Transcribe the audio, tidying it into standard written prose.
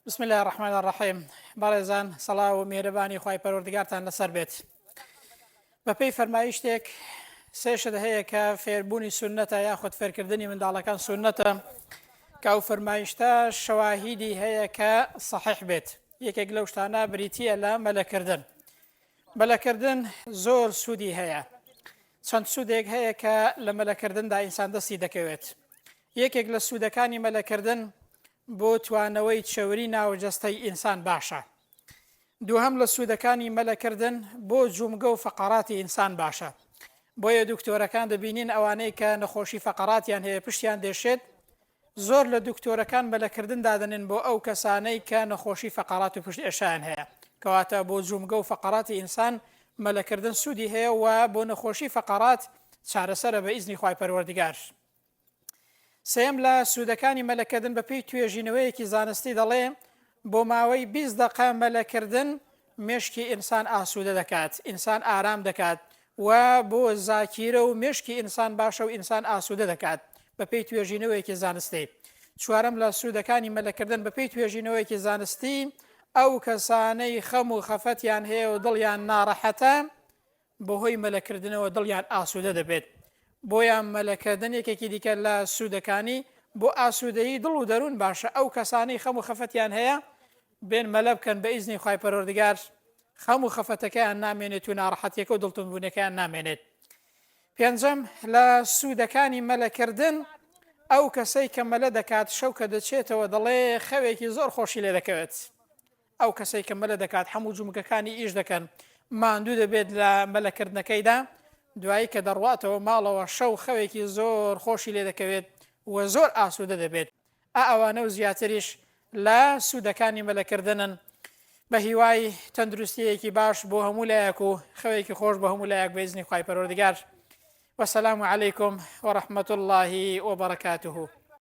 بسم الله الرحمن الرحيم. بارزان صلاة و مهربانی خوای پەروەردگارتان لەسەر بێت. بەپێی فەرمایشتێک سێشت هەیە کە فێربوونی سونەتە یاخود فێرکردنی منداڵەکان سونەتە کە ئەو فەرمایشتە شەواهیدی هەیە کە صحیح بێت. یەکێک لەو شتانە بریتیە لە مەلەکردن. مەلەکردن زۆر سوودی هەیە. چەند سوودێک هەیە کە لە مەلەکردندا ئینسان دەستی دەکەوێت. یەکێک لە سوودەکانی مەلەکردن بۆ توانەوەی چێوری ناوجەستەی ئینسان باشە. دووهەم لە سوودەکانی مەلەکردن بۆ جومگە و فەقەڕاتی ئینسان باشە. بۆیە دکتۆرەکان دەبینین ئەوانەی کە نەخۆشی فەقەڕاتیان هەیە پشتیان دێشێت زۆر لە دکتۆرەکان مەلەکردن دادنێن بۆ ئەو کەسانەی کە نەخۆشی فەقەڕات و پشت ئێشان هەیە کەواتە بۆ جومگە و فەقەڕاتی ئینسان مەلەکردن سوودی هەیە و بۆ نەخۆشی فەقەڕات چارەسەرە بە ئیزنی خوای پەروەردگار. سێم لە سوودەکانی مەلەکردن بەپێی توێژینەوەیەکی زانستی دەڵێ بۆ ماوەی 20 دقە مەلەکردن مێشکی ئینسان ئاسوودە دەکات، ئینسان ئارام دەکات و بۆ زاکیرە و مێشکی ئینسان باشە و ئینسان ئاسوودە دەکات بەپێی توێژینەوەیەکی زانستی. چوارەم لە سوودەکانی مەلەکردن بەپێی توێژینەوەیەکی زانستی ئەو کەسانەی خەم و خەفەتیان هەیە و دڵیان ناڕەحەتە بەهۆی مەلەکردنەوە دڵیان ئاسوودە دەبێت. بۆیان مەلەکردن یەکێکی دیکە لە سوودەکانی بۆ ئاسوودەیی دڵ و دەروون باشە. ئەو کەسانەی خەم و خەفەتیان هەیە بێن مەلە بکەن بە ئیزنی خوای پەروەردگار خەم و خەفەتەکەیان نامێنێت و ناڕەحەتیەکە و دڵتونبوونەکەیان نامێنێت. پێنجەم لە سوودەکانی مەلەکردن ئەو کەسەی کە مەلە دەکات شەو کە دەچێتەوە دەڵێ خەوێکی زۆر خۆشی لێ دەکەوێت. ئەو کەسەی کە مەلە دەکات هەموو جومگەکانی ئیش دەکەن ماندوو دەبێت لە مەلەکردنەکەیدا دوایی کە دەڕواتەوە ماڵەوە شەو خەوێکی زۆر خۆشی لێ دەکەوێت و زۆر ئاسوودە دەبێت. ئەوانە و زیاتریش لە سوودەکانی مەلەکردنن بە هیوای تەندروستیەکی باش بۆ هەموو لایەک و خەوێکی خۆش بە هەموو لایەک بە ئیزنی خوای پەروەردگار. وەسەلام عەلەیکم وەڕەحمەتوڵڵاهی وبەرەکاتوهو.